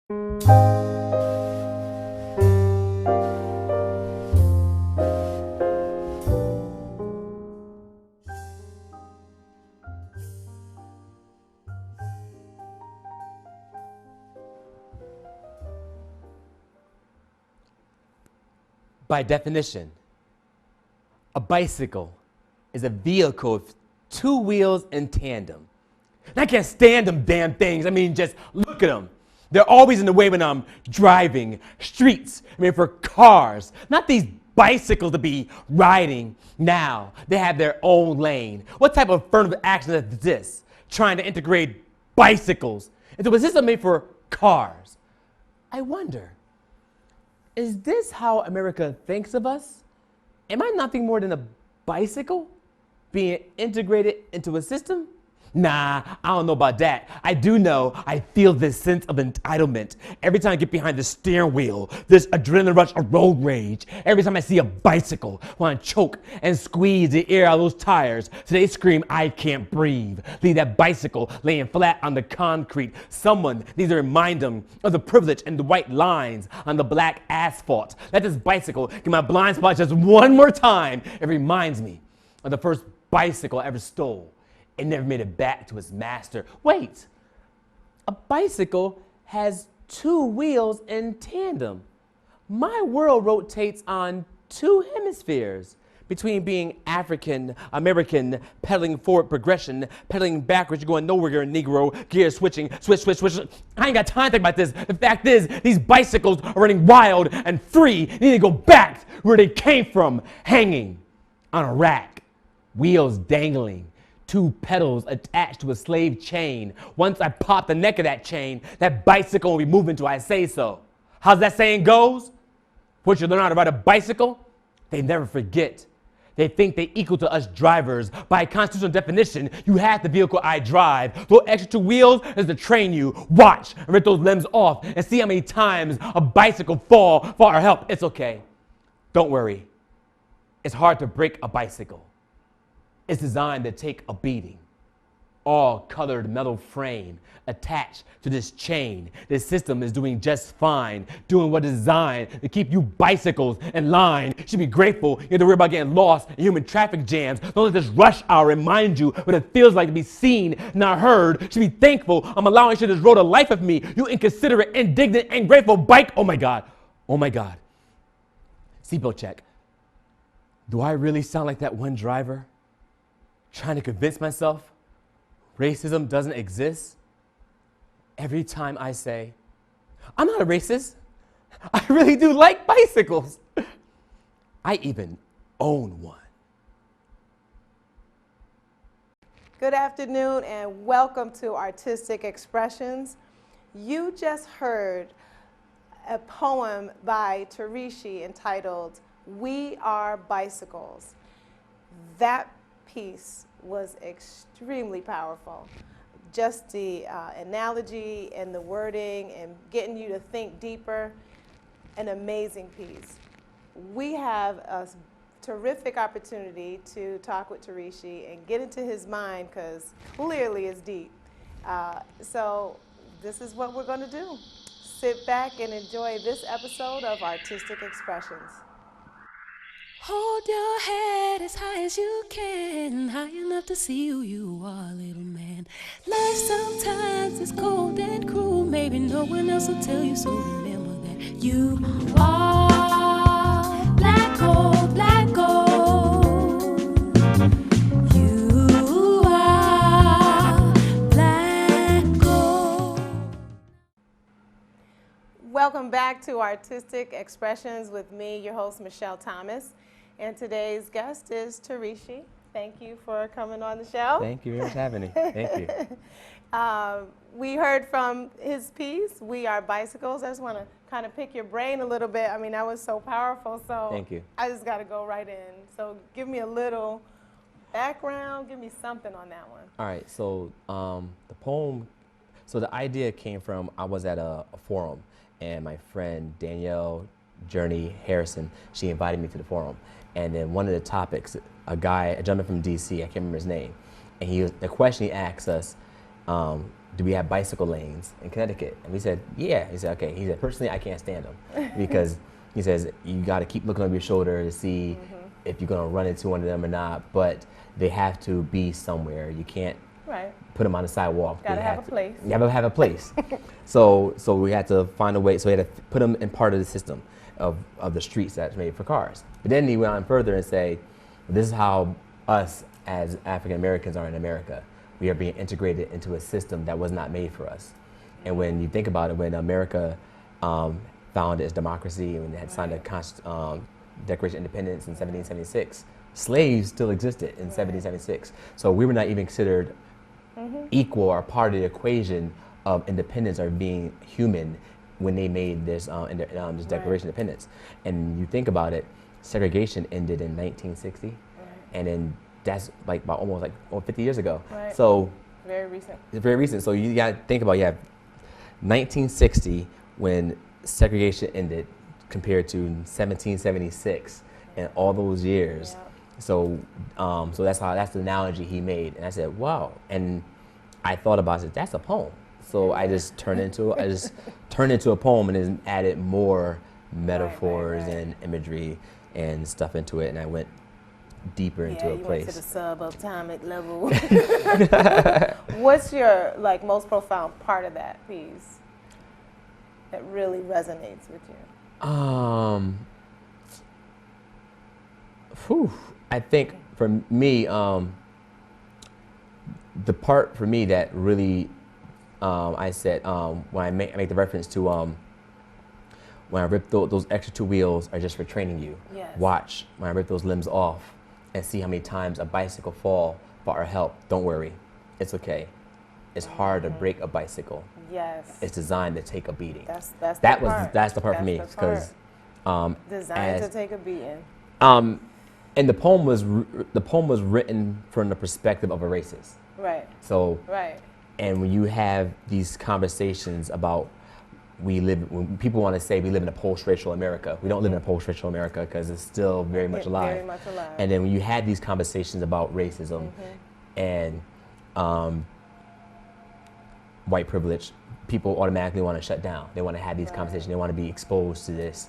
By definition, a bicycle is a vehicle with two wheels in tandem. And I can't stand them damn things. I mean, just look at them. They're always in the way when I'm driving. Streets, for cars, not these bicycles to be riding. Now, they have their own lane. What type of affirmative action is this? Trying to integrate bicycles into a system made for cars. I wonder, is this how America thinks of us? Am I nothing more than a bicycle being integrated into a system? Nah, I don't know about that. I do know I feel this sense of entitlement every time I get behind the steering wheel, this adrenaline rush of road rage. Every time I see a bicycle, I want to choke and squeeze the air out of those tires so they scream, I can't breathe. Leave that bicycle laying flat on the concrete. Someone needs to remind them of the privilege and the white lines on the black asphalt. Let this bicycle get my blind spot just one more time. It reminds me of the first bicycle I ever stole. It never made it back to its master. Wait, a bicycle has two wheels in tandem. My world rotates on two hemispheres. Between being African, American, pedaling forward progression, pedaling backwards, you're going nowhere, you're a Negro, gear switching, switch. I ain't got time to think about this. The fact is, these bicycles are running wild and free. They need to go back where they came from, hanging on a rack, wheels dangling. Two pedals attached to a slave chain. Once I pop the neck of that chain, that bicycle will be moving till I say so. How's that saying goes? Once you learn how to ride a bicycle, they never forget. They think they equal to us drivers. By constitutional definition, you have the vehicle I drive. Those extra two wheels is to train you. Watch and rip those limbs off and see how many times a bicycle fall for our help. It's okay. Don't worry. It's hard to break a bicycle. It's designed to take a beating. All colored metal frame attached to this chain. This system is doing just fine, doing what is designed to keep you bicycles in line. You should be grateful you have to worry about getting lost in human traffic jams. Don't let this rush hour remind you what it feels like to be seen, not heard. You should be thankful I'm allowing you to this road of life with me. You inconsiderate, indignant, and grateful bike. Oh my God. Oh my God. Seatbelt check. Do I really sound like that one driver trying to convince myself racism doesn't exist? Every time I say, I'm not a racist. I really do like bicycles. I even own one. Good afternoon and welcome to Artistic Expressions. You just heard a poem by Tarishi entitled, We Are Bicycles. That piece was extremely powerful. Just the analogy and the wording and getting you to think deeper, an amazing piece. We have a terrific opportunity to talk with Tarishi and get into his mind because clearly it's deep. So this is what we're going to do. Sit back and enjoy this episode of Artistic Expressions. Hold your head as high as you can, high enough to see who you are, little man. Life sometimes is cold and cruel, maybe no one else will tell you, so remember that you are black gold, black gold. You are black gold. Welcome back to Artistic Expressions with me, your host, Michelle Thomas. And today's guest is Tarishi. Thank you for coming on the show. Thank you for having me. Thank you. We heard from his piece, We Are Bicycles. I just want to kind of pick your brain a little bit. I mean, that was so powerful. So Thank you. I just got to go right in. So give me a little background. Give me something on that one. All right, so the poem, so the idea came from, I was at a forum and my friend Danielle Journey Harrison, she invited me to the forum. And then one of the topics, a gentleman from DC, I can't remember his name, and the question he asked us, do we have bicycle lanes in Connecticut? And we said, yeah. He said, okay. He said, personally, I can't stand them because he says you got to keep looking over your shoulder to see if you're going to run into one of them or not. But they have to be somewhere. You can't put them on the sidewalk. Gotta have a place. You have to have a place. so we had to find a way. So we had to put them in part of the system of the streets that's made for cars. But then he went on further and say, this is how us as African Americans are in America. We are being integrated into a system that was not made for us. And when you think about it, when America found its democracy and had signed the Declaration of Independence in 1776, slaves still existed in 1776. So we were not even considered equal or part of the equation of independence or being human when they made this, this Declaration of Independence. And you think about it, segregation ended in 1960, and then that's like about almost like 50 years ago. So very recent. It's very recent. So you got to think about, you have 1960 when segregation ended compared to 1776 and all those years. So so that's the analogy he made. And I said, wow. And I thought about it, that's a poem. So I just turned into a poem and then added more metaphors and imagery and stuff into it, and I went deeper into a place. Went to the subatomic level. What's your most profound part of that piece that really resonates with you? I think for me, the part for me that really I said when I make the reference to when I rip those extra 2 wheels are just for training you. Watch when I rip those limbs off and see how many times a bicycle fall for our help. Don't worry, it's okay. It's hard to break a bicycle. It's designed to take a beating. That's the part for me, because designed to take a beating. And the poem was written from the perspective of a racist. So and when you have these conversations about when people want to say we live in a post-racial America, we don't live in a post-racial America because it's still very much alive. Very much alive. And then when you had these conversations about racism and white privilege, people automatically want to shut down. They want to have these conversations. They want to be exposed to this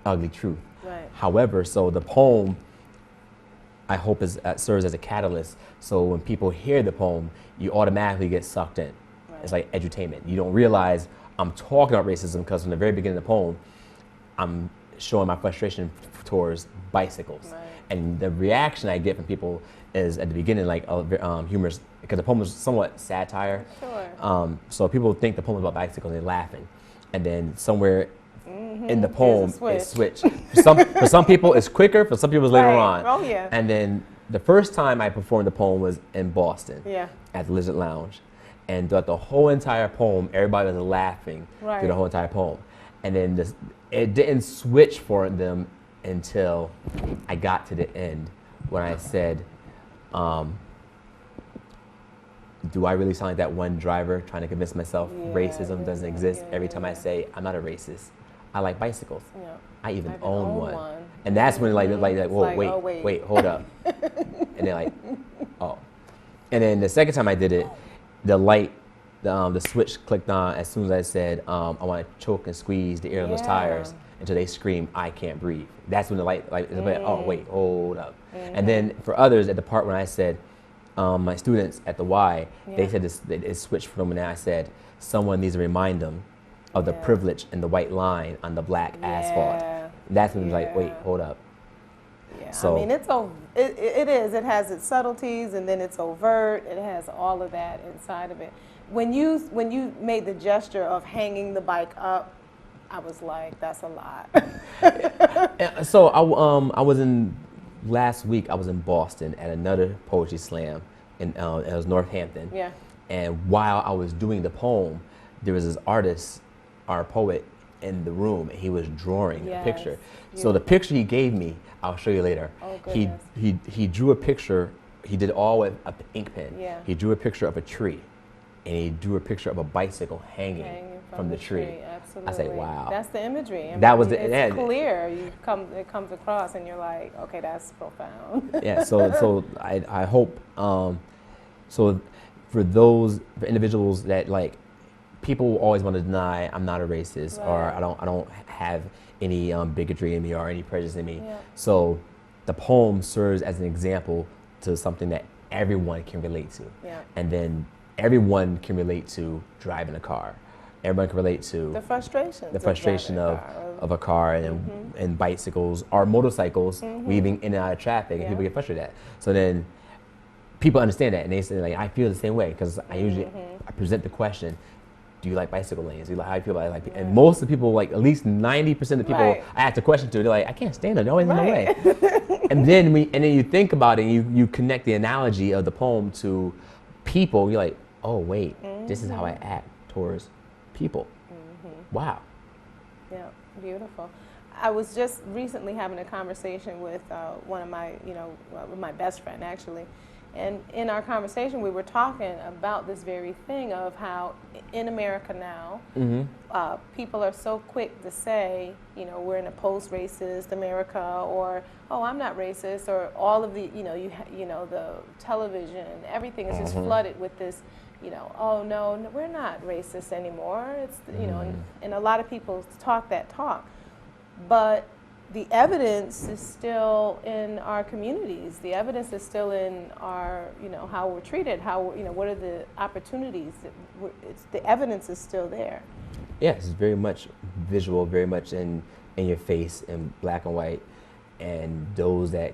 ugly truth. However, so the poem, I hope serves as a catalyst. So when people hear the poem, you automatically get sucked in. It's like edutainment. You don't realize I'm talking about racism because from the very beginning of the poem, I'm showing my frustration towards bicycles. And the reaction I get from people is at the beginning humorous, because the poem was somewhat satire. So people think the poem is about bicycles and they're laughing. And then somewhere in the poem, it's switch. For some people, it's quicker. For some people, it's later on. And then the first time I performed the poem was in Boston at the Lizard Lounge. And throughout the whole entire poem, everybody was laughing through the whole entire poem. And then it didn't switch for them until I got to the end when I said, do I really sound like that one driver trying to convince myself racism doesn't exist every time I say I'm not a racist? I like bicycles. I even own one. And that's when whoa, wait, hold up. And they're like, oh. And then the second time I did it, the light, the switch clicked on as soon as I said, I want to choke and squeeze the air of those tires until they scream, I can't breathe. That's when the light is like, oh, wait, hold up. And then for others, at the part when I said, my students at the Y, they said it switched from when I said, someone needs to remind them of the privilege and the white line on the black asphalt. That's when it was like, wait, hold up. So, I mean, it is. It has its subtleties, and then it's overt. It has all of that inside of it. When you made the gesture of hanging the bike up, I was like, that's a lot. So I was last week. I was in Boston at another poetry slam, and it was Northampton. And while I was doing the poem, there was this artist, our poet, in the room, and he was drawing a picture. So the picture he gave me, I'll show you later. He drew a picture. He did all with an ink pen. He drew a picture of a tree, and he drew a picture of a bicycle hanging from the tree. Absolutely. I say, wow. That's the imagery. And that was it's clear. It comes across, and you're like, okay, that's profound. So I hope. So for individuals that like, people always want to deny I'm not a racist, or I don't have any bigotry in me or any prejudice in me. Yeah. So the poem serves as an example to something that everyone can relate to. Yeah. And then everyone can relate to driving a car. Everyone can relate to The frustration of a car and bicycles or motorcycles weaving in and out of traffic, and people get frustrated at. So then people understand that, and they say like, I feel the same way, because I usually I present the question, do you like bicycle lanes? How do you feel about it? And most of the people, like at least 90% of the people I ask the question to, they're like, I can't stand it. They're always in the way. and then you think about it, and you connect the analogy of the poem to people. You're like, oh wait, this is how I act towards people. Wow. Yeah, beautiful. I was just recently having a conversation with one of my, with my best friend actually. And in our conversation, we were talking about this very thing of how in America now, people are so quick to say, we're in a post-racist America, or, oh, I'm not racist, or all of the, the television, everything is just flooded with this, oh, no, we're not racist anymore. It's, and a lot of people talk that talk. But the evidence is still in our communities. The evidence is still in our, how we're treated, what are the opportunities. The evidence is still there. Yes, it's very much visual, very much in your face, in black and white. And those that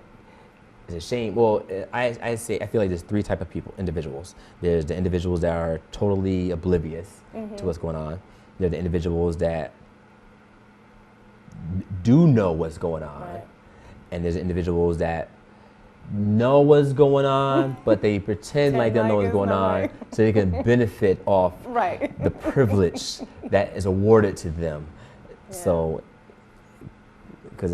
is a shame. Well, I feel like there's three type of individuals. There's the individuals that are totally oblivious to what's going on. There are the individuals that do know what's going on, and there's individuals that know what's going on, but they pretend like they don't know what's going on, so they can benefit off the privilege that is awarded to them. So,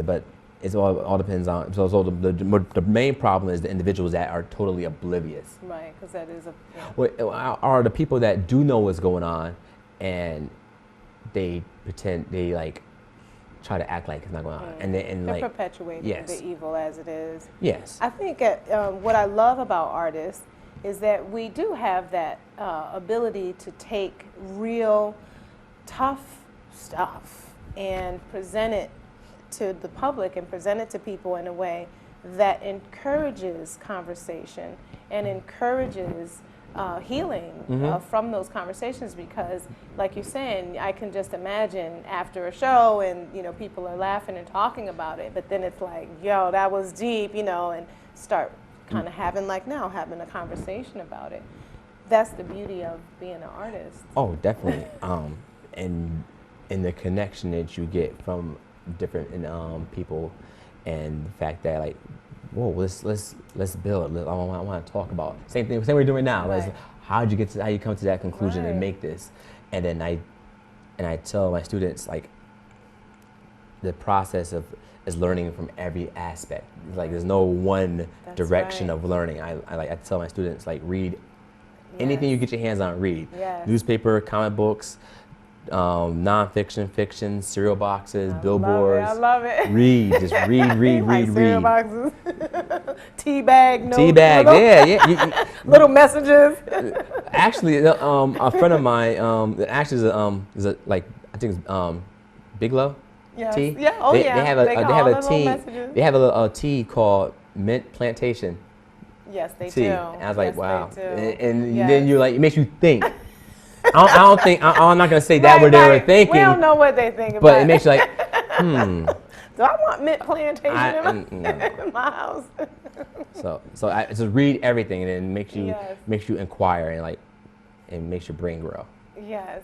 but it all depends on. So the main problem is the individuals that are totally oblivious. Right, because that is are the people that do know what's going on, and they pretend they like. Try to act like it's not going on, and they're like perpetuating the evil as it is. Yes, I think what I love about artists is that we do have that ability to take real tough stuff and present it to the public and present it to people in a way that encourages conversation and encourages healing from those conversations, because like you're saying, I can just imagine after a show and people are laughing and talking about it, but then it's like, yo, that was deep, and start kind of having a conversation about it. That's the beauty of being an artist. Oh, definitely. And the connection that you get from different people, and the fact that like, whoa, let's build. I want to talk about same we're doing now. Like, how you come to that conclusion and make this, and then I tell my students like the process is learning from every aspect. Like there's no one direction of learning. I tell my students like read anything you get your hands on. Read newspaper, comic books. Nonfiction, fiction, cereal boxes, billboards. I love it. Read, just read. Cereal boxes. Tea bag notes. Tea bag, yeah. Little messages. Actually, a friend of mine, actually is a like I think it's Bigelow tea. Yeah. Oh they have a tea. Messages. They have a tea called Mint Plantation. Yes, they tea. do. And I was like, wow. And yes. then it makes you think. I don't think, I'm not going to say that what they were thinking. We don't know what they think about but it makes you like, Do I want mint plantation in my house? So I just read everything, and it makes you inquire, and like, it makes your brain grow. Yes.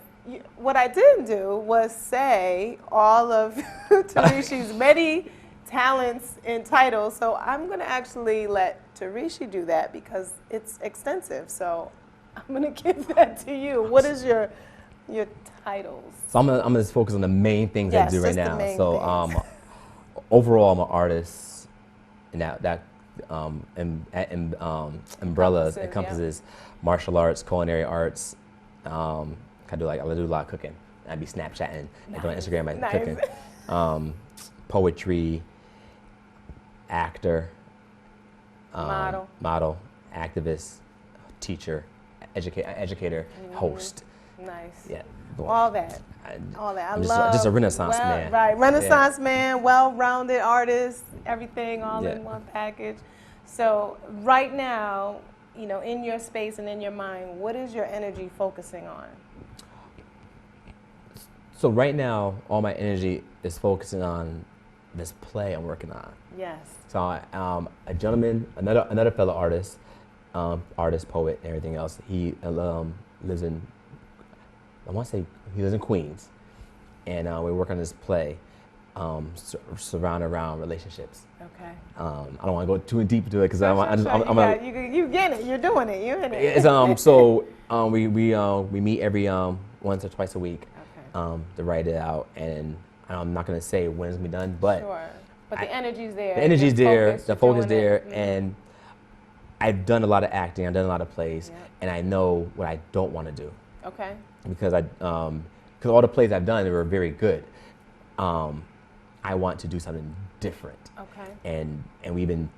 What I didn't do was say all of Tarishi's many talents and titles, so I'm going to actually let Tarishi do that because it's extensive. So I'm gonna give that to you. What is your titles? So I'm gonna just focus on the main things I do right now. So overall, I'm an artist, and that umbrella encompasses martial arts, culinary arts. I do a lot of cooking. I'd be Snapchatting, like on Instagram, cooking. Poetry, actor, model, activist, teacher, educator, host. Nice. Yeah. All that. All that. I love. Just a Renaissance man. Right. Renaissance man, well-rounded artist, everything all Yeah. in one package. So right now, you know, in your space and in your mind, what is your energy focusing on? So right now, all my energy is focusing on this play I'm working on. Yes. So a gentleman, another fellow artist, poet, and everything else. He lives in, I want to say he lives in Queens, and we work on this play, surrounded around relationships. Okay. I don't want to go too deep into it because you get it. You're doing it. You're in it. It's, so we meet every once or twice a week. Okay. To write it out, and I'm not gonna say when it's gonna be done, but sure. But the energy's there. The energy's there. The focus there, Mm-hmm. and I've done a lot of acting. I've done a lot of plays, Yep. and I know what I don't want to do Okay. because all the plays I've done, they were very good. I want to do something different. Okay. And we've been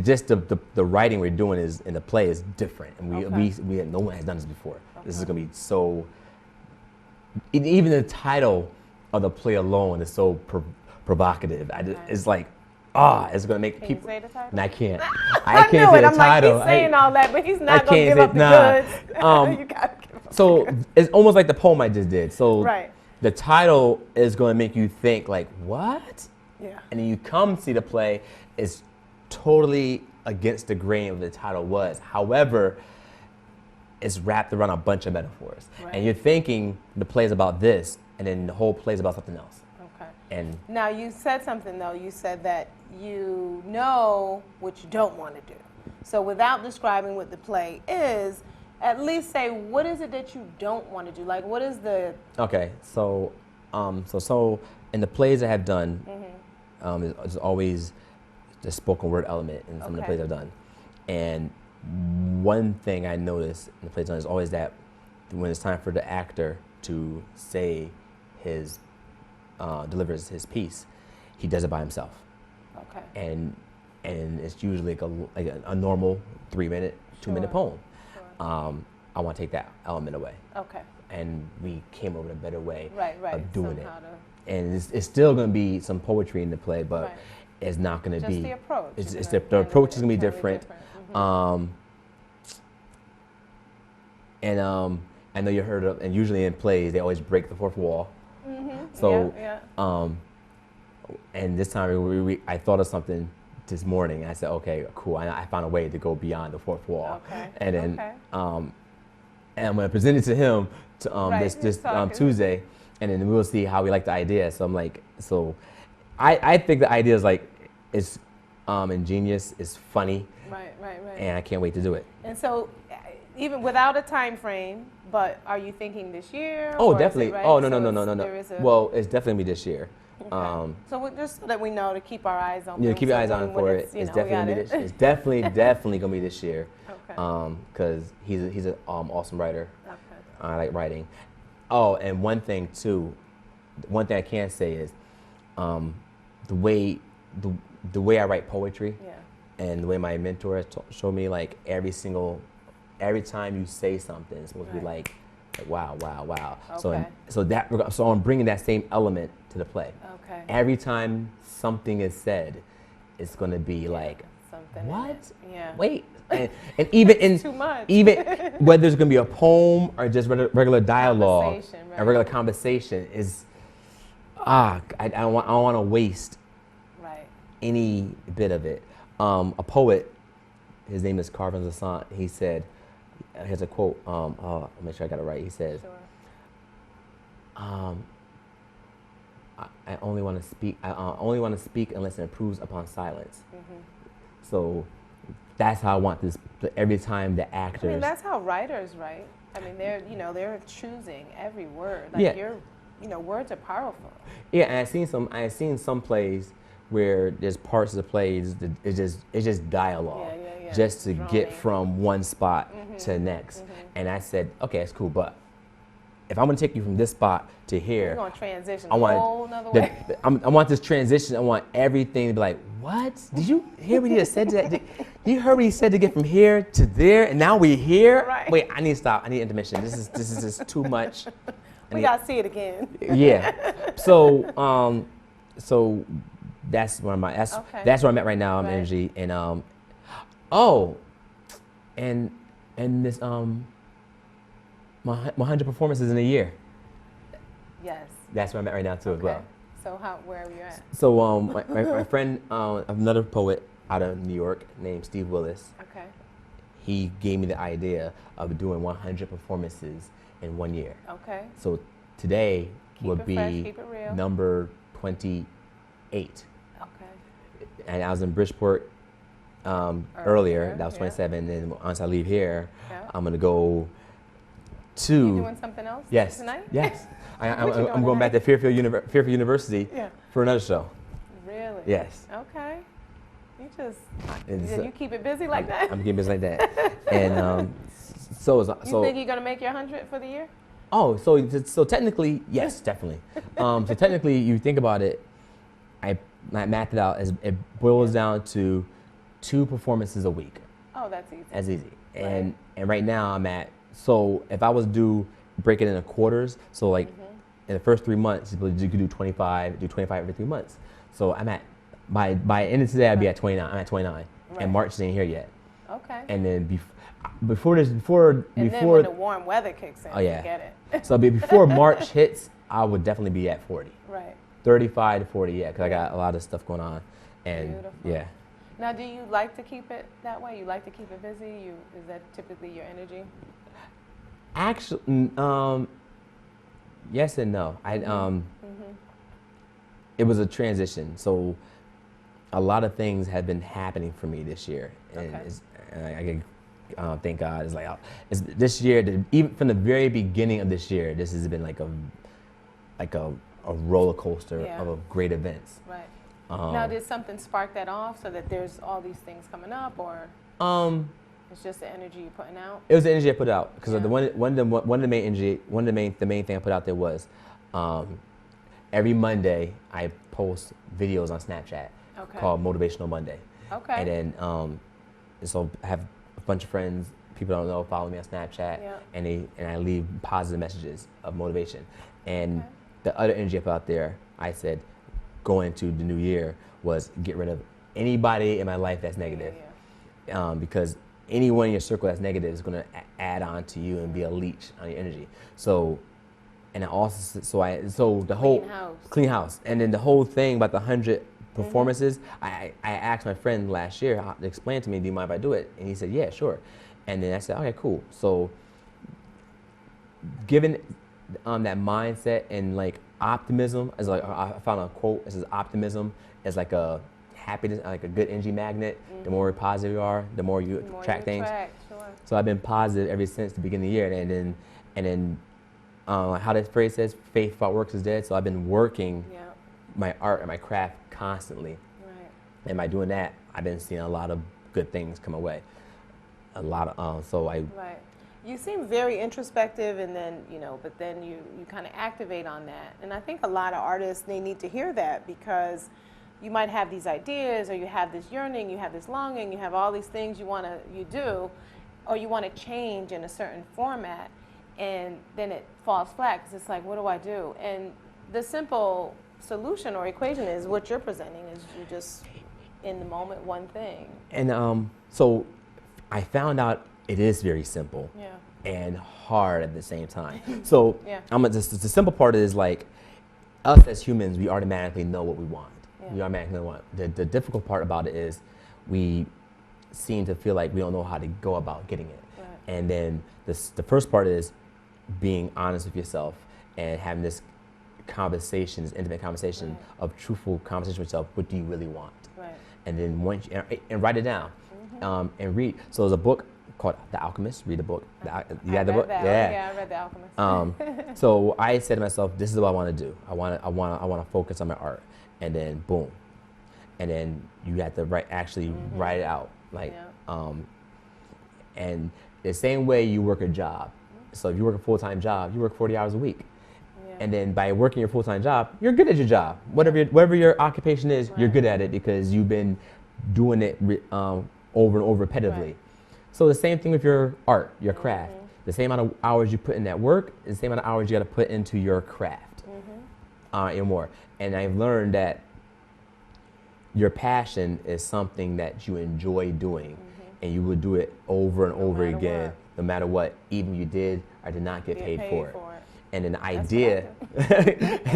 just the writing we're doing is in the play is different, and no one has done this before. Okay. This is gonna be so. Even the title of the play alone is so provocative. It's like, it's gonna make people. Can you say the title? And I can't. I can't knew say it. the I'm title. like, he's saying all that, but he's not gonna can't give up the goods. You gotta give up so it's almost like the poem I just did. So right. the title is gonna make you think like, what? Yeah. And then you come see the play, it's totally against the grain of the title was. However, it's wrapped around a bunch of metaphors. Right. And you're thinking the play is about this, and then the whole play is about something else. Okay. And now you said something though. You said that you know what you don't want to do. So without describing what the play is, at least say what is it that you don't want to do? Like what is the? Okay, so in the plays I have done, there's always the spoken word element in some of the plays I've done, and one thing I noticed in the plays is always that when it's time for the actor to say his, delivers his piece, he does it by himself. Okay. And it's usually like a normal 3-minute, 2-minute poem. Sure. I want to take that element away. Okay. And we came up with a better way right. of doing Somehow it. And it's still going to be some poetry in the play, but right. it's not going to be. Just the approach. It's the approach is going to be different. And I know you heard of, and usually in plays they always break the fourth wall. So, and this time I thought of something this morning. I said, okay, cool. I found a way to go beyond the fourth wall. Okay. And then, and I'm gonna present it to him this Tuesday, and then we'll see how we like the idea. So I'm like, I think the idea is like, it's ingenious, it's funny. Right. And I can't wait to do it. And so, even without a time frame, but are you thinking this year? Oh, or definitely. Right? Oh, no. There is a, Well, it's definitely this year. Okay. So just so that we know to keep our eyes on. Yeah, things, keep your so eyes on when for it. It's definitely this. It's definitely gonna be this year. Okay. Because he's an awesome writer. Okay. I like writing. Oh, and one thing I can say is, the way I write poetry. Yeah. And the way my mentor has showed me, like every time you say something, it's supposed to be like wow. Okay. So I'm bringing that same element to the play. Okay. Every time something is said, it's gonna be like something. What? Yeah. Wait. And even in too much. even whether it's gonna be a poem or just regular dialogue, right. a regular conversation is I don't want to waste any bit of it. A poet, his name is Carvin Zassant, he said, here's a quote, I'll make sure I got it right. He says, I only want to speak unless it improves upon silence. So that's how I want this, every time the actors. I mean, that's how writers write. I mean, they're choosing every word. Like words are powerful. Yeah, and I've seen some plays where there's parts of the plays that it's just dialogue, just to get from one spot to the next. And I said, okay, that's cool, but if I'm gonna take you from this spot to here, You're gonna transition I a want whole nother way. I want this transition. I want everything to be like, what? Did you hear what he just said to that? You heard what he said to get from here to there, and now we're here? Right. Wait, I need to stop. I need intermission. This is just too much. We gotta see it again. Yeah. So that's where I'm at. That's where I'm at right now. I'm Right. energy and and this my 100 performances in a year. Yes. That's where I'm at right now too as Okay. well. So where are you at? So my friend, another poet out of New York named Steve Willis, Okay. he gave me the idea of doing 100 performances in 1 year. Okay. So today will it fresh, be keep it real. number 28. Okay. And I was in Bridgeport earlier. That was 27. And once I leave here, Yeah. I'm gonna go to. You doing something else Yes. tonight? Yes. I'm What you doing going back to Fairfield University Yeah. for another show. Really? Yes. Okay. You just It's, you keep it busy like that. I'm getting busy like that. And You think you're gonna make your 100 for the year? Oh, so technically, yes, definitely. So technically, you think about it, I mapped it out as it boils down to 2 performances a week. Oh, that's easy. As easy. And right now I'm at, so if I was to break it into quarters, so like in the first 3 months, you could do 25 every 3 months. So I'm at, by end of today, I'd be at 29. I'm at 29. Right. And March ain't here yet. Okay. And then And then when the warm weather kicks in, Oh, yeah. forget it. So before March hits, I would definitely be at 40. Right. 35 to 40, yeah, because I got a lot of stuff going on. And Beautiful. yeah. Now, do you like to keep it that way? You like to keep it busy? Is that typically your energy? Actually, yes and no. It was a transition. So a lot of things have been happening for me this year. And Okay. I thank God. It's like, this year, even from the very beginning of this year, this has been like a roller coaster of a great events. Right. Now, did something spark that off so that there's all these things coming up, or it's just the energy you're putting out? It was the energy I put out because Yeah. one of the main thing I put out there was every Monday I post videos on Snapchat called Motivational Monday. Okay. And then so I have a bunch of friends, people I don't know, follow me on Snapchat, Yeah. and I leave positive messages of motivation. And the other energy I put out there, I said, going into the new year, was get rid of anybody in my life that's negative. Yeah. Because anyone in your circle that's negative is going to add on to you and be a leech on your energy. So, and I also, so the whole clean house, and then the whole thing about the 100 performances, I asked my friend last year to explain to me, do you mind if I do it? And he said, yeah, sure. And then I said, okay, cool. So, given that mindset and like optimism, as like I found a quote, it says optimism is like a happiness, like a good energy magnet. The more positive you are, the more you attract things. Sure. So I've been positive ever since the beginning of the year, and then how that phrase says, faith without works is dead. So I've been working my art and my craft constantly. Right. And by doing that, I've been seeing a lot of good things come away. A lot of Right. You seem very introspective, and then but then you kind of activate on that. And I think a lot of artists, they need to hear that, because you might have these ideas, or you have this yearning, you have this longing, you have all these things you do, or you want to change in a certain format, and then it falls flat because it's like, what do I do? And the simple solution or equation is what you're presenting, is you just in the moment one thing. And so I found out it is very simple and hard at the same time. So the simple part is like, us as humans, we automatically know what we want. We automatically know what. The difficult part about it is we seem to feel like we don't know how to go about getting it. Right. And then the first part is being honest with yourself and having this conversation, this intimate conversation of truthful conversation with yourself. What do you really want? Right. And then and write it down and read. So there's a book called The Alchemist. Read the book. You had the book? Yeah, I read The Alchemist. So I said to myself, this is what I want to do. I want to focus on my art. And then boom. And then you have to write it out. Like and the same way you work a job, So if you work a full-time job, you work 40 hours a week. Yeah. And then by working your full-time job, you're good at your job. Whatever your occupation is, you're good at it because you've been doing it over and over repetitively. Right. So the same thing with your art, your craft. The same amount of hours you put in that work is the same amount of hours you got to put into your craft and more. And I've learned that your passion is something that you enjoy doing, and you will do it over and over again, no matter what, even if you did or did not get paid for it. And an idea,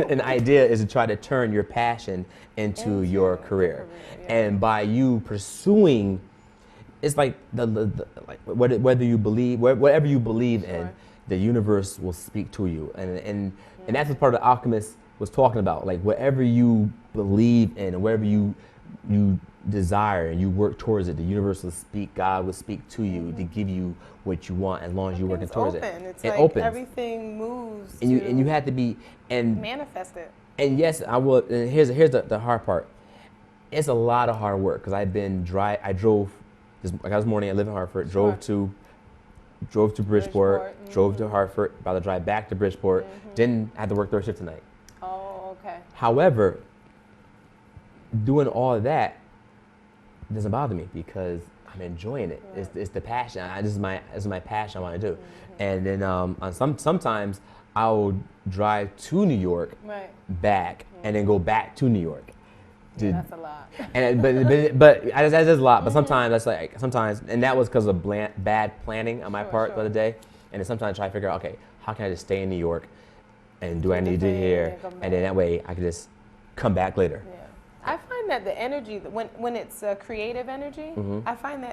an idea is to try to turn your passion into your career. And by you pursuing, it's like like whether you believe, whatever you believe in, the universe will speak to you. And that's what part of the alchemist was talking about. Like whatever you believe in, and whatever you desire and you work towards it, the universe will speak, God will speak to you to give you what you want as long as you're working towards it. It's it like opens. Everything moves and you have to be and manifest it. And yes, I will. And here's the hard part. It's a lot of hard work because I drove this morning. I live in Hartford. Drove to Bridgeport. Drove to Hartford. About to drive back to Bridgeport. Didn't have to work third shift tonight. Oh, okay. However, doing all of that doesn't bother me because I'm enjoying it. It's the passion. This is my passion. I want to do. And then sometimes I'll drive to New York, back, and then go back to New York. That's a lot. And but that's a lot. But sometimes that's like and that was because of bad planning on my part the other day. And then sometimes I try to figure out, okay, how can I just stay in New York, and do I need to do here, and then that way I can just come back later. Yeah. I find that the energy, when it's a creative energy, I find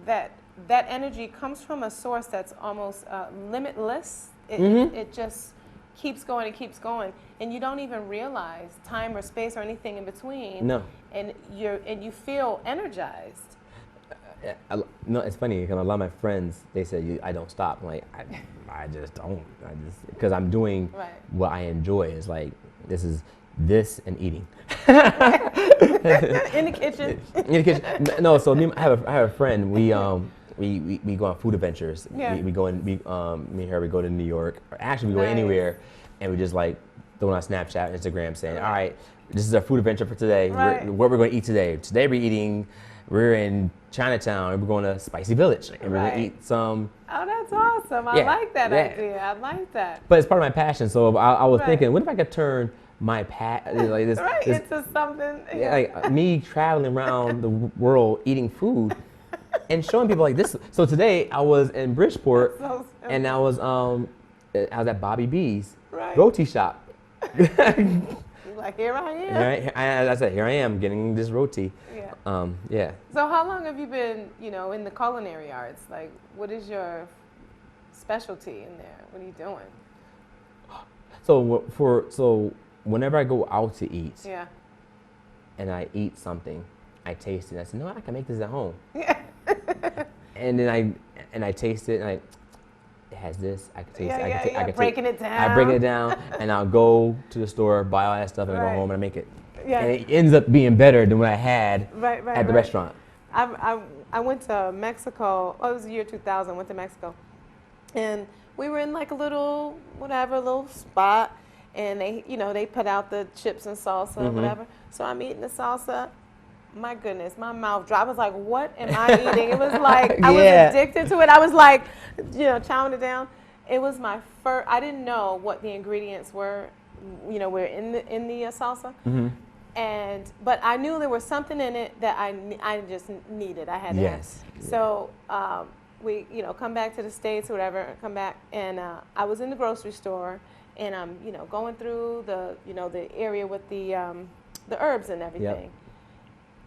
that energy comes from a source that's almost limitless. It just keeps going and keeps going, and you don't even realize time or space or anything in between. No. And you feel energized. No, it's funny because a lot of my friends, they say I don't stop. I'm like I just don't. Because I'm doing what I enjoy. It's like this and eating. In the kitchen. In the kitchen. No, so I have a friend. We go on food adventures. Yeah. Me and her, we go to New York. Or actually, we go anywhere, and we just like throw on Snapchat, Instagram, saying, "All right, this is our food adventure for today. What we're going to eat today. Today we're in Chinatown. We're going to Spicy Village, and we're going to eat some." Oh, that's awesome! I like that idea. I like that. But it's part of my passion. So I was thinking, what if I could turn my like this into something. Yeah, like me traveling around the world eating food and showing people like this. So today I was in Bridgeport and I was at Bobby B's roti shop. You're like, here I am. I said, here I am getting this roti. Yeah. So how long have you been, in the culinary arts? Like, what is your specialty in there? What are you doing? So whenever I go out to eat, and I eat something, I taste it. And I say, no, I can make this at home. Yeah. and then I taste it, and it has this. I can taste it. I can breaking it down. I break it down, and I'll go to the store, buy all that stuff, and I go home and I make it. Yeah. And it ends up being better than what I had at the restaurant. I went to Mexico. Oh, it was the year 2000. Went to Mexico, and we were in like a little spot. And they put out the chips and salsa and whatever. So I'm eating the salsa. My goodness, my mouth dry. I was like, what am I eating? It was like, I was addicted to it. I was like, chowing it down. It was my first, I didn't know what the ingredients were, were in the salsa. But I knew there was something in it that I just needed. I had to have. So we, come back to the States or whatever, come back. And I was in the grocery store. And I'm, going through the area with the herbs and everything. Yep.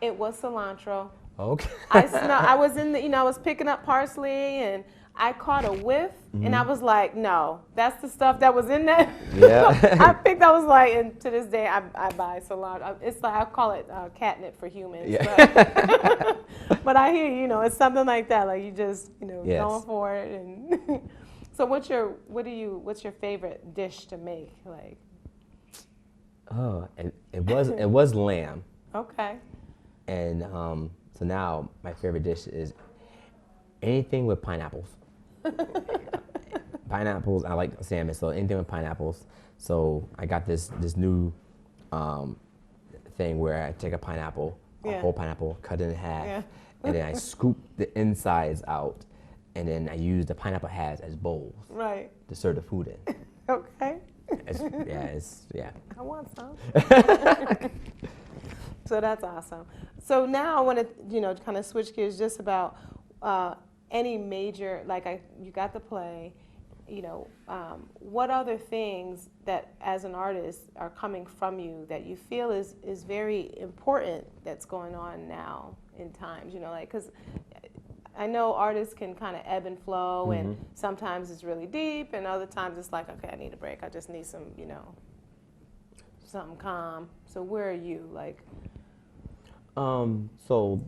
It was cilantro. Okay. I was I was picking up parsley, and I caught a whiff, and I was like, no, that's the stuff that was in there. Yeah. I was like, and to this day, I buy cilantro. It's like, I call it catnip for humans. Yeah. But I hear it's something like that. Like you just, going for it and. So what's your favorite dish to make? Like, oh, and it was lamb. Okay. And so now my favorite dish is anything with pineapples. pineapples. I like salmon, so anything with pineapples. So I got this new thing where I take a pineapple, a whole pineapple, cut it in half, and then I scoop the insides out, and then I use the pineapple halves as bowls to serve the food in. Okay. Yeah. I want some. So that's awesome. So now I want to, kind of switch gears just about any major, you got the play, what other things that as an artist are coming from you that you feel is very important that's going on now in times, because I know artists can kind of ebb and flow, and sometimes it's really deep, and other times it's like, okay, I need a break. I just need some, something calm. So where are you, So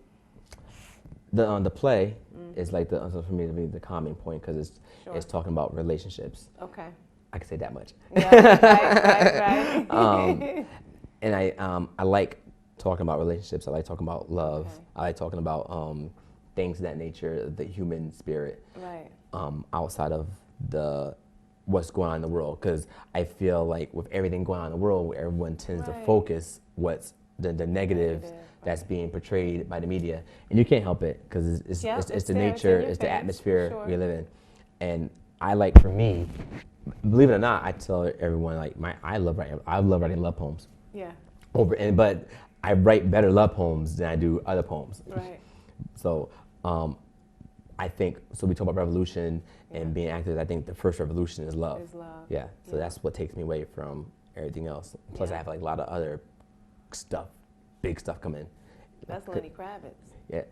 the play is like for me to be the calming point because it's talking about relationships. Okay. I can say that much. Yeah, right. And I like talking about relationships. I like talking about love. Okay. I like talking about things of that nature, the human spirit. Right. Outside of what's going on in the world, because I feel like with everything going on in the world, everyone tends to focus what's the negatives that's being portrayed by the media, and you can't help it because it's the nature, it's the atmosphere we live in. And I like, for me, believe it or not, I tell everyone I love writing love poems. Yeah. But I write better love poems than I do other poems. Right. So I think, so we talk about revolution and being active. I think the first revolution is love. Yeah. So that's what takes me away from everything else. Plus I have a lot of other stuff, big stuff coming. That's Lenny Kravitz. Yeah.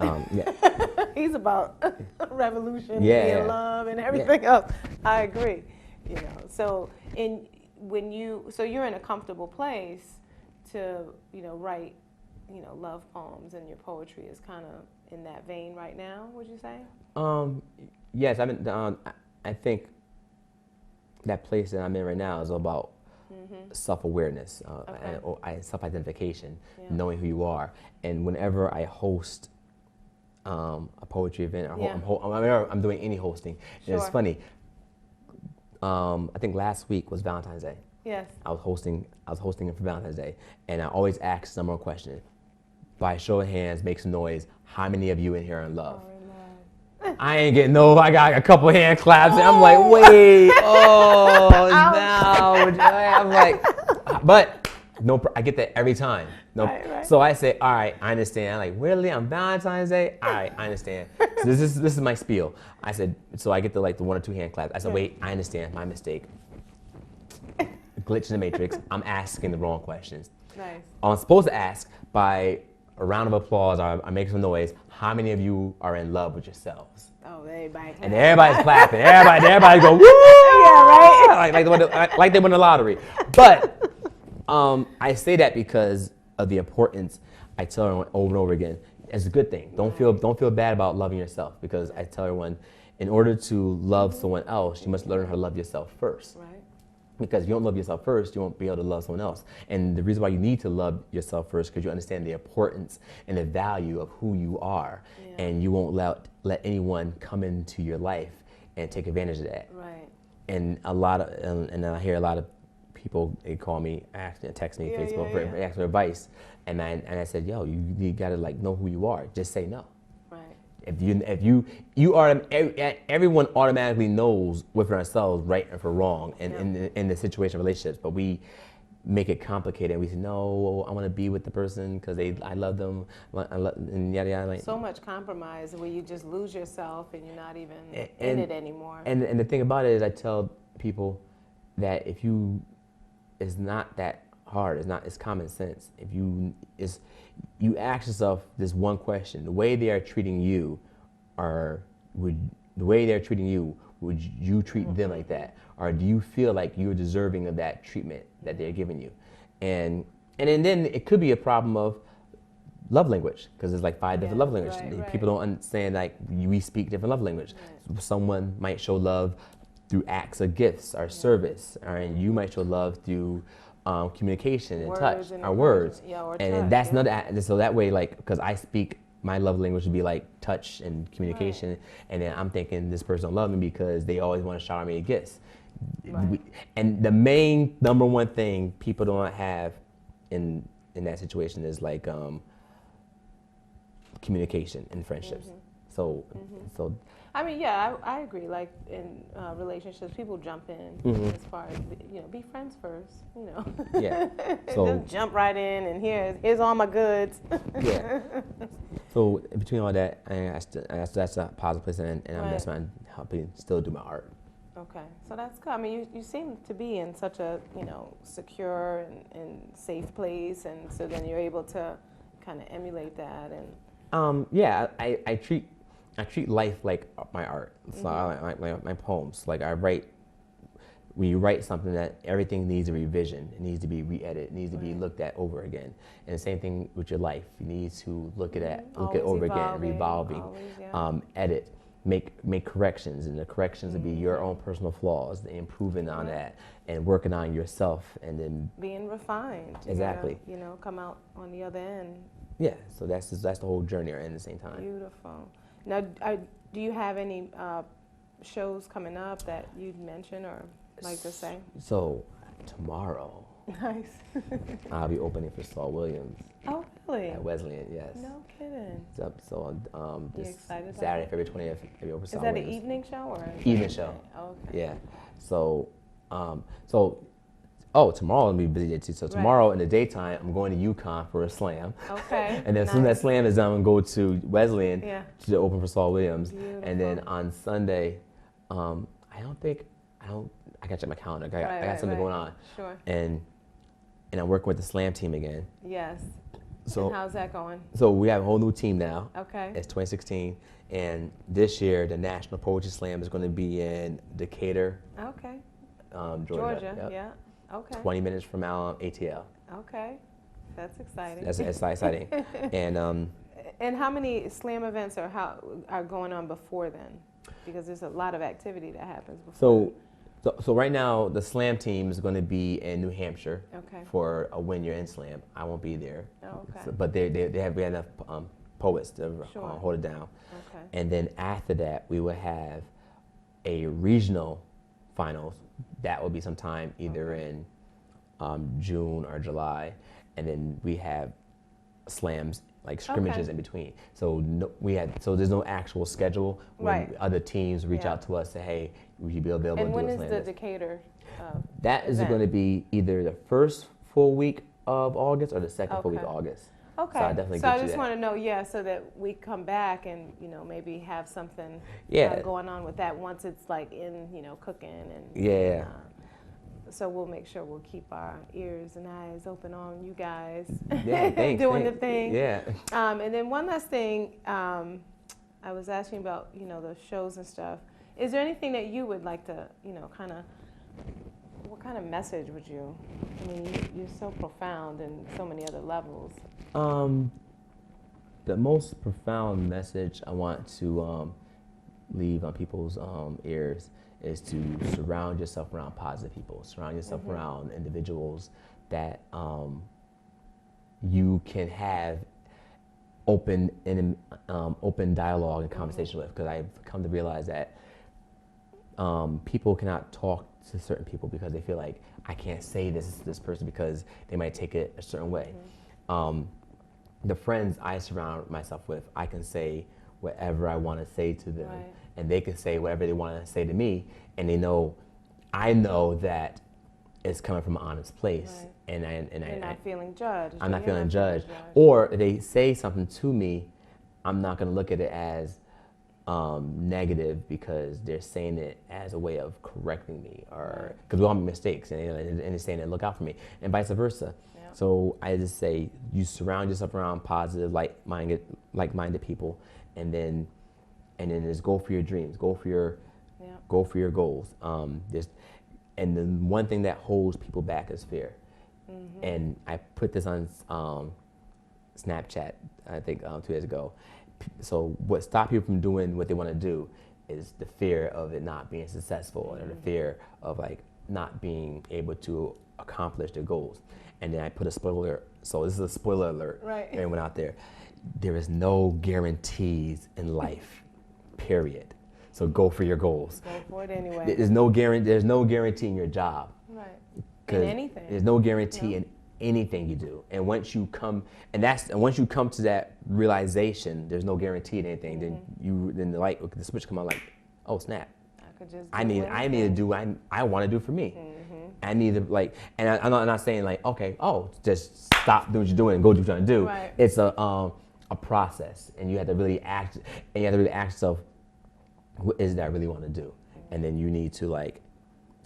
He's about revolution and love and everything else. I agree. So you're in a comfortable place to, write, love poems, and your poetry is kind of in that vein right now, would you say? Yes, I think that place that I'm in right now is about self-awareness and self-identification, knowing who you are. And whenever I host a poetry event, I'm doing any hosting. And it's funny. I think last week was Valentine's Day. Yes. I was hosting it for Valentine's Day, and I always ask someone a question. By show of hands, make some noise. How many of you in here are in love? I ain't getting I got a couple hand claps, and I'm like, wait, now. I'm like, but no, I get that every time. No, right. So I say, all right, I understand. I'm like, really, on Valentine's Day? All right, I understand. So this is my spiel. I said, so I get the 1 or 2 hand claps. I said, wait, I understand, my mistake. Glitch in the matrix. I'm asking the wrong questions. Nice. I'm supposed to ask by a round of applause, or I make some noise. How many of you are in love with yourselves? Oh, everybody. And everybody's clapping. Everybody go, woo! Yeah, right. like they won the lottery. But I say that because of the importance. I tell everyone over and over again, it's a good thing. Don't feel bad about loving yourself, because I tell everyone, in order to love someone else, you must learn how to love yourself first. Right. Because if you don't love yourself first, you won't be able to love someone else. And the reason why you need to love yourself first, because you understand the importance and the value of who you are, and you won't let anyone come into your life and take advantage of that. Right. And and I hear a lot of people, they call me, text me, Facebook, ask for advice, and I said, yo, you gotta know who you are. Just say no. If you are, everyone automatically knows within ourselves right and for wrong, and in the situation of relationships, but we make it complicated. We say, no, I want to be with the person because I love them, and yada yada. So much compromise where you just lose yourself and you're not even in it anymore. And the thing about it is, I tell people that it's not that hard. It's common sense. You ask yourself this one question: the way they are treating you, would you treat them like that? Or do you feel like you're deserving of that treatment that they're giving you? And then it could be a problem of love language, because there's 5 different love languages. Right. People don't understand we speak different love language. Right. Someone might show love through acts of gifts or service, and you might show love through communication and touch, or words, or and touch, that's another. So that way, because I speak my love language would be like touch and communication, Right. and then I'm thinking this person don't love me because they always want to shower me a gifts. Right. And the main number one thing people don't have in that situation is like communication in friendships. So I mean, yeah, I agree. Like in relationships, people jump in as far as be friends first. yeah. So Just jump right in, and here's all my goods. yeah. So between all that, that's a positive place, and that's my helping still do my art. Okay, so that's good. I mean, you seem to be in such a secure and safe place, and so then you're able to kind of emulate that. And yeah, I treat life like my art. So I like my poems. Like when you write something, that everything needs a revision. It needs to be re-edited. It needs to be looked at over again. And the same thing with your life. You need to look it over again, revolving, edit, make corrections, and the corrections would be your own personal flaws, improving on that, and working on yourself, and then being refined. Exactly. Come out on the other end. Yeah. So that's the whole journey at the same time. Beautiful. Now, do you have any shows coming up that you'd mention or like to say? So tomorrow, Nice. I'll be opening for Saul Williams Oh, really? at Wesleyan. Yes. No kidding. So You this excited about Saturday, that? February 20th, I'll be over Is Saul that Williams. an evening show or an Evening show. Oh, okay. Yeah. So tomorrow I'll be busy too. So tomorrow in the daytime, I'm going to UConn for a slam. Okay. And then as soon as that slam is done, I'm going to go to Wesleyan Yeah. to open for Saul Williams. Beautiful. And then on Sunday, I gotta check my calendar. I got something going on. Sure. And I'm working with the slam team again. Yes. So And how's that going? So we have a whole new team now. Okay. It's 2016, and this year the National Poetry Slam is going to be in Decatur, Okay. Georgia. Yep. Yeah. Okay. 20 minutes from ATL. Okay. That's exciting. That's exciting. And how many slam events are going on before then? Because there's a lot of activity that happens before. So right now the slam team is going to be in New Hampshire for a When You're in Slam. I won't be there. Oh, okay. But we have enough poets to hold it down. Okay. And then after that, we will have a regional finals. That will be sometime either in June or July. And then we have slams, like scrimmages in between. So there's no actual schedule. When other teams reach out to us, say, hey, would you be available and to do a when slam? is the Decatur That is going to be either the first full week of August or the second full week of August. Okay. So I definitely So I get you just that. want to know, so that we come back and maybe have something going on with that once it's like in cooking and so we'll make sure we'll keep our ears and eyes open on you guys doing the thing. Yeah. And then one last thing, I was asking about the shows and stuff. Is there anything that you would like to what kind of message would you? I mean, you're so profound in so many other levels. The most profound message I want to leave on people's ears is to surround yourself around positive people. Surround yourself around individuals that you can have open dialogue and conversation with. Because I've come to realize that people cannot talk to certain people because they feel like I can't say this to this person because they might take it a certain way. The friends I surround myself with, I can say whatever I want to say to them, and they can say whatever they want to say to me, and I know that it's coming from an honest place, and You're not feeling judged. I'm not feeling judged. Or if they say something to me, I'm not going to look at it as negative because they're saying it as a way of correcting me, or because we all make mistakes, and they're saying that look out for me, and vice versa. So I just say you surround yourself around positive, like-minded people, and then just go for your dreams, go for your goals. And the one thing that holds people back is fear. And I put this on Snapchat, I think 2 days ago. So what stops people from doing what they want to do is the fear of it not being successful, or the fear of not being able to accomplish their goals. And then I put a spoiler alert. So this is a spoiler alert. Right. Everyone out there. there is no guarantees in life, period. So go for your goals. Go for it anyway. There's no guarantee in your job. Right. In anything. There's no guarantee in anything you do. And once you come to that realization, there's no guarantee in anything. Then the light, the switch come on like, oh snap! I need to do what I want to do for me. I need to I'm not saying like, okay, just stop doing what you're doing and go do what you're trying to do. Right. It's a process, and you have to really ask yourself, what is it that I really want to do? And then you need to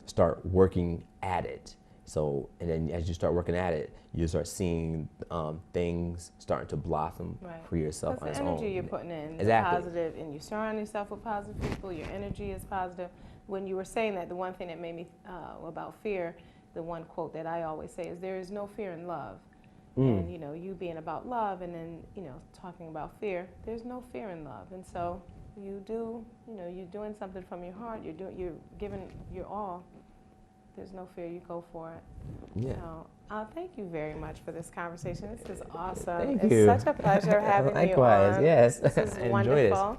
start working at it. So, and then as you start working at it, you start seeing things starting to blossom for yourself on its own. That's the energy you're putting in, exactly. Positive, and you surround yourself with positive people. Your energy is positive. When you were saying that, the one thing that made me about fear, the one quote that I always say is, "There is no fear in love." And you being about love, and then talking about fear. There's no fear in love, and so you do. You're doing something from your heart. You're giving your all. There's no fear. You go for it. Yeah. So, thank you very much for this conversation. This is awesome. Thank it's you. such a pleasure having you Likewise, on. yes. This is I wonderful.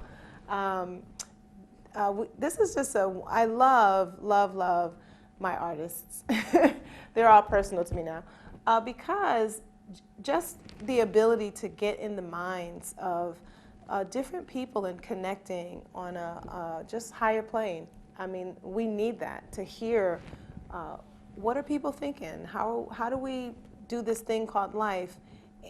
This is just I love my artists. They're all personal to me now. Because just the ability to get in the minds of different people and connecting on a just higher plane. I mean, we need that to hear what are people thinking? How do we do this thing called life,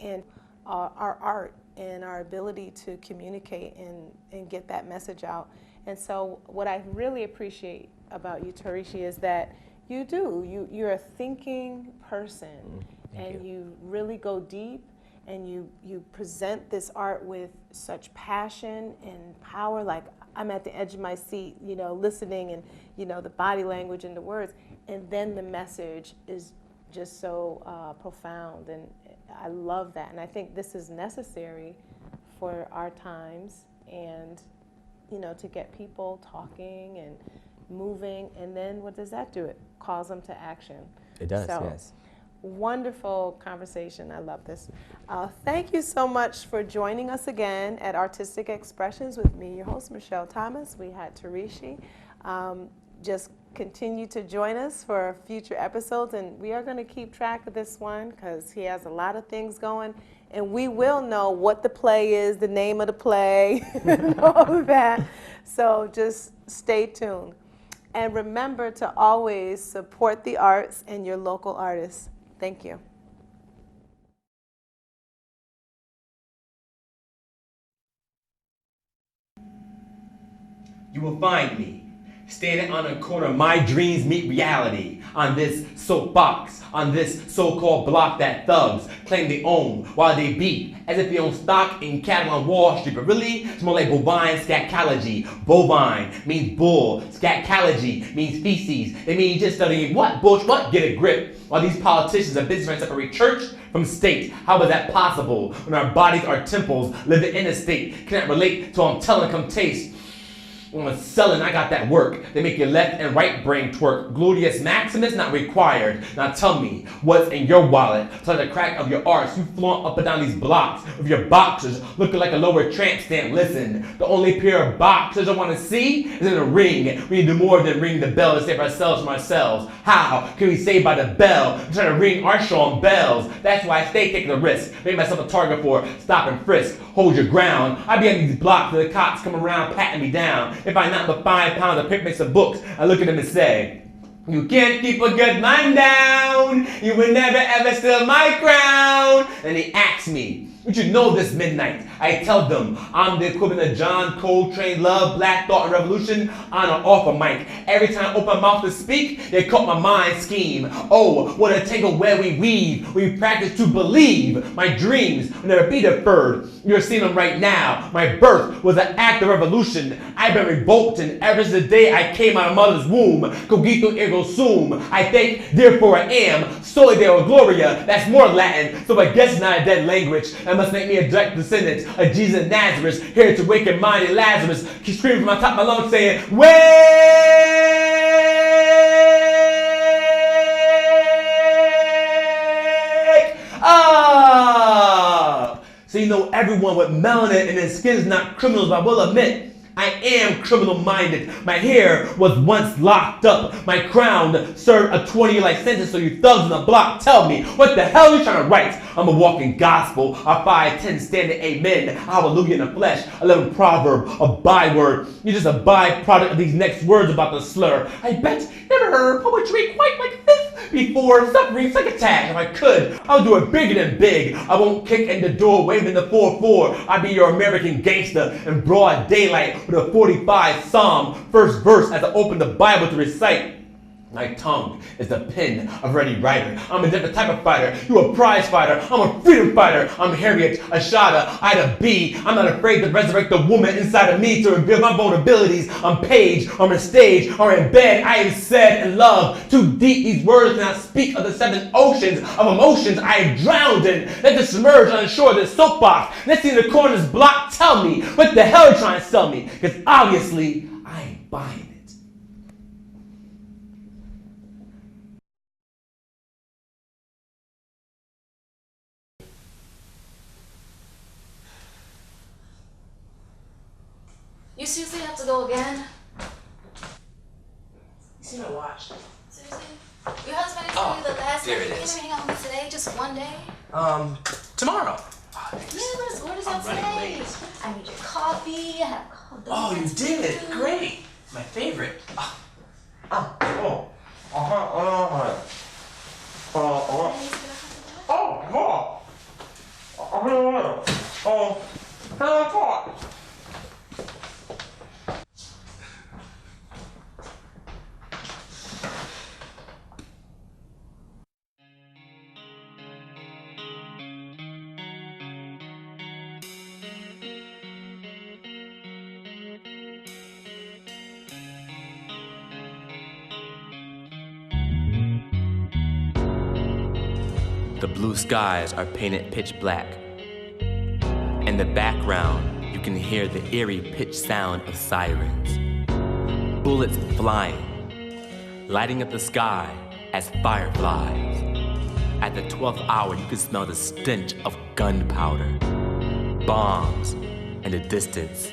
and our art and our ability to communicate and get that message out. And so what I really appreciate about you, Tarishi, is that you're a thinking person, and you really go deep, and you present this art with such passion and power. Like, I'm at the edge of my seat, listening, and the body language and the words, and then the message is just so profound, and I love that. And I think this is necessary for our times, and to get people talking and moving, and then what does that do? It calls them to action. It does, so, yes. Wonderful conversation. I love this. Thank you so much for joining us again at Artistic Expressions with me, your host, Michelle Thomas. We had Tarishi. Just continue to join us for future episodes, and we are going to keep track of this one because he has a lot of things going, and we will know what the play is, the name of the play, and all of that. So just stay tuned. And remember to always support the arts and your local artists. Thank you. You will find me standing on a corner, my dreams meet reality, on this soapbox, on this so-called block that thugs claim they own while they beat as if they own stock in cattle on Wall Street. But really, it's more like bovine scatology. Bovine means bull, scatology means feces. They mean just studying what? Bullshit, what? Get a grip. While these politicians and businessmen separate church from state. How is that possible when our bodies are temples, live in a state? Cannot relate to I'm telling, come taste. When I'm selling, I got that work. They make your left and right brain twerk. Gluteus maximus not required. Now tell me, what's in your wallet? Tell the crack of your arse. You flaunt up and down these blocks of your boxers, looking like a lower tramp stamp. Listen, the only pair of boxers I want to see is in a ring. We need to do more than ring the bell to save ourselves from ourselves. How can we save by the bell? I'm trying to ring our show on bells. That's why I stay taking the risk. Make myself a target for stop and frisk. Hold your ground. I be on these blocks till the cops come around patting me down. If I not but 5 pounds of picnics of books, I look at them and say, you can't keep a good man down. You will never ever steal my crown. And he asks me, would you know this midnight? I tell them I'm the equivalent of John Coltrane, Love, Black Thought, and Revolution on or off a mic. Every time I open my mouth to speak, they caught my mind scheme. Oh, what a tangle where we weave. We practice to believe. My dreams will never be deferred. You're seeing them right now. My birth was an act of revolution. I've been revolting ever since the day I came out of mother's womb. Cogito ergo sum. I think, therefore I am. Soli Deo Gloria. That's more Latin, so I guess not a dead language. That must make me a direct descendant of Jesus of Nazareth, here to waken mighty Lazarus. He screamed from my top of my lungs saying, wake! up! So you know know everyone with melanin and their skin's not criminals, but I will admit, I am criminal-minded. My hair was once locked up. My crown served a 20-year life sentence, so you thugs on the block tell me, what the hell are you trying to write? I'm a walking gospel, a 5'10" standing amen, a hallelujah in the flesh, a living proverb, a byword. You're just a byproduct of these next words about the slur. I bet you never heard poetry quite like this before. Suffering succotash. If I could, I'll do it bigger than big. I won't kick in the door waving the 4-4. I'll be your American gangster in broad daylight with a 45 Psalm, first verse as I open the Bible to recite. My tongue is the pen of a ready writer. I'm a different type of fighter. You a prize fighter. I'm a freedom fighter. I'm Harriet, Ashada, Ida B. I'm not afraid to resurrect the woman inside of me to reveal my vulnerabilities. On page, on the stage, or in bed. I am said and loved. Too deep these words cannot speak of the 7 oceans of emotions I am drowned in. Let this submerge on the shore of this soapbox. Let's see the corners block. Tell me, what the hell are you trying to sell me? Because obviously, I ain't buying it. You seriously have to go again? You see my watch? Seriously? Your husband is telling you the last there time it you is. came hang out with me today, just one day? Tomorrow. Yeah, but it's gorgeous out today. Late. I made your coffee, I have coffee. Oh, you did? Great. My favorite. The blue skies are painted pitch black. In the background, you can hear the eerie pitch sound of sirens. Bullets flying, lighting up the sky as fireflies. At the 12th hour, you can smell the stench of gunpowder. Bombs in the distance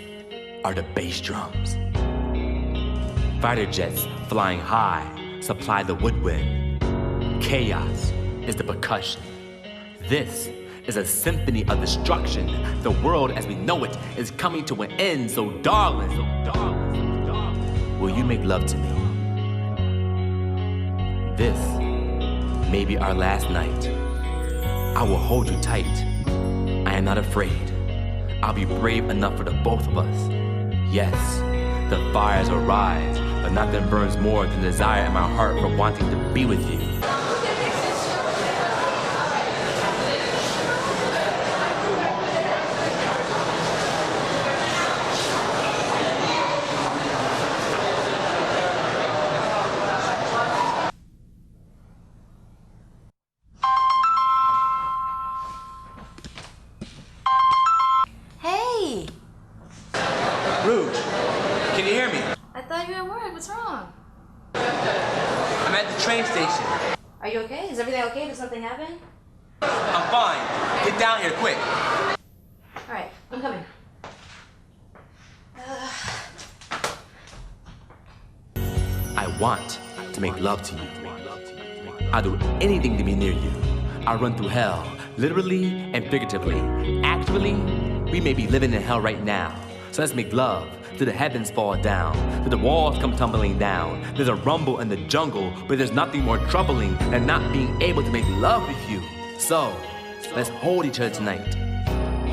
are the bass drums. Fighter jets flying high supply the woodwind. Chaos is the percussion. This is a symphony of destruction. The world as we know it is coming to an end, so darling, will you make love to me? This may be our last night. I will hold you tight. I am not afraid. I'll be brave enough for the both of us. Yes, the fires will rise, but nothing burns more than the desire in my heart for wanting to be with you. Hey! Rouge, can you hear me? I thought you were at work. What's wrong? I'm at the train station. Are you okay? Is everything okay? Did something happen? I'm fine. Get down here quick. Alright, I'm coming. I want to make love to you. I'll do anything to be near you. I'll run through hell, literally and figuratively. Actually, we may be living in hell right now. So let's make love till the heavens fall down, till the walls come tumbling down. There's a rumble in the jungle, but there's nothing more troubling than not being able to make love with you. So, let's hold each other tonight.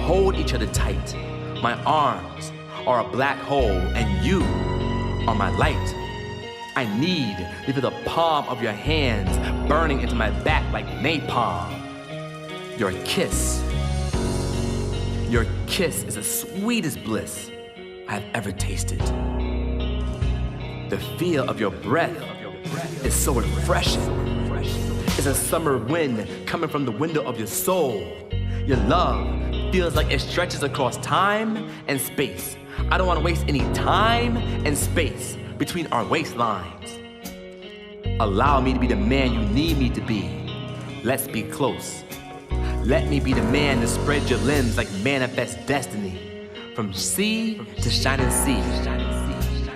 Hold each other tight. My arms are a black hole, and you are my light. I need to feel the palm of your hands burning into my back like napalm. Your kiss is the sweetest bliss I've ever tasted. The feel of your breath is so refreshing. It's a summer wind coming from the window of your soul. Your love feels like it stretches across time and space. I don't want to waste any time and space between our waistlines. Allow me to be the man you need me to be. Let's be close. Let me be the man to spread your limbs like manifest destiny. From sea to shining sea.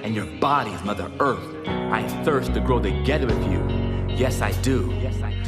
And your bodies, Mother Earth, I thirst to grow together with you. Yes, I do.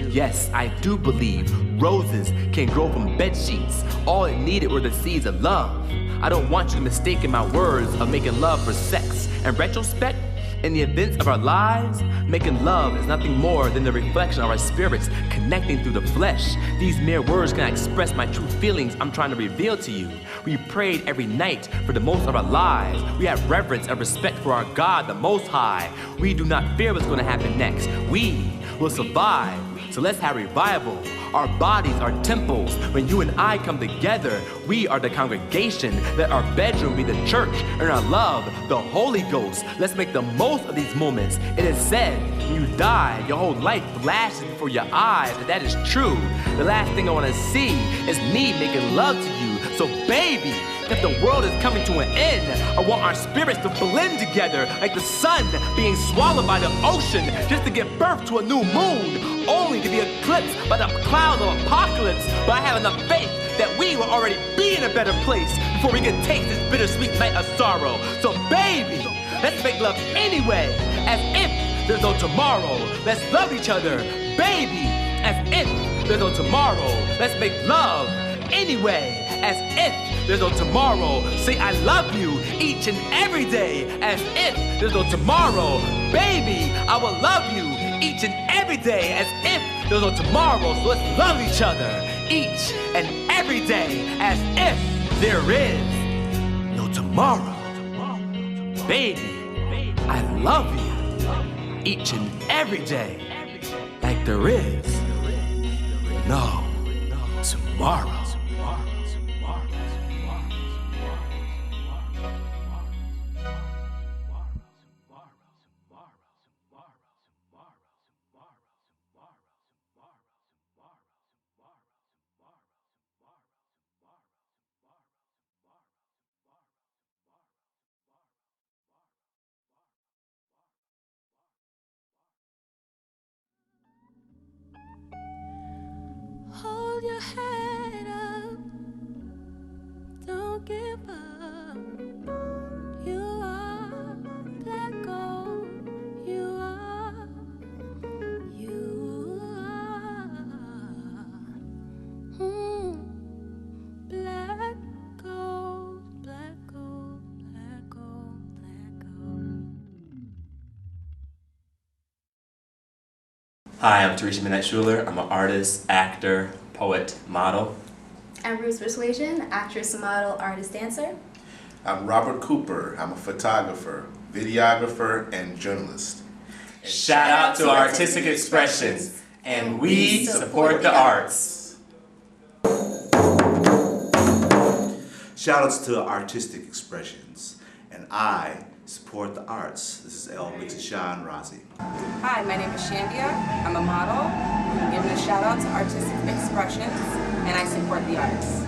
Yes, I do believe roses can grow from bed sheets. All it needed were the seeds of love. I don't want you to mistake my words of making love for sex. In retrospect, in the events of our lives, making love is nothing more than the reflection of our spirits connecting through the flesh. These mere words cannot express my true feelings I'm trying to reveal to you. We prayed every night for the most of our lives. We have reverence and respect for our God, the Most High. We do not fear what's going to happen next. We will survive. So let's have revival. Our bodies are temples. When you and I come together, we are the congregation. Let our bedroom be the church, and our love, the Holy Ghost. Let's make the most of these moments. It is said, when you die, your whole life flashes before your eyes, and that is true. The last thing I want to see is me making love to you. So baby, if the world is coming to an end, I want our spirits to blend together like the sun being swallowed by the ocean just to give birth to a new moon, only to be eclipsed by the clouds of apocalypse. But I have enough faith that we will already be in a better place before we can taste this bittersweet night of sorrow. So baby, let's make love anyway, as if there's no tomorrow. Let's love each other, baby, as if there's no tomorrow. Let's make love anyway, as if there's no tomorrow. Say I love you each and every day, as if there's no tomorrow. Baby, I will love you each and every day, as if there's no tomorrow. So let's love each other each and every day, as if there is no tomorrow. Baby, I love you each and every day, like there is no tomorrow. Hold your head up, don't give up. You are black gold, you are black gold, black gold, black gold, black gold. Hi, I'm Tarishi M.I.D.NIGHT Shuler. I'm an artist, actor, poet, model. I'm Rouge Persuasion, actress, model, artist, dancer. I'm Robert Cooper. I'm a photographer, videographer, and journalist. Shout out to Artistic Expressions, and we support the arts. Shout outs to Artistic Expressions, and I support the arts. This is L. Mixon Sean Rossi. Hi, my name is Shandia. I'm a model. I'm giving a shout out to Artistic Expressions, and I support the arts.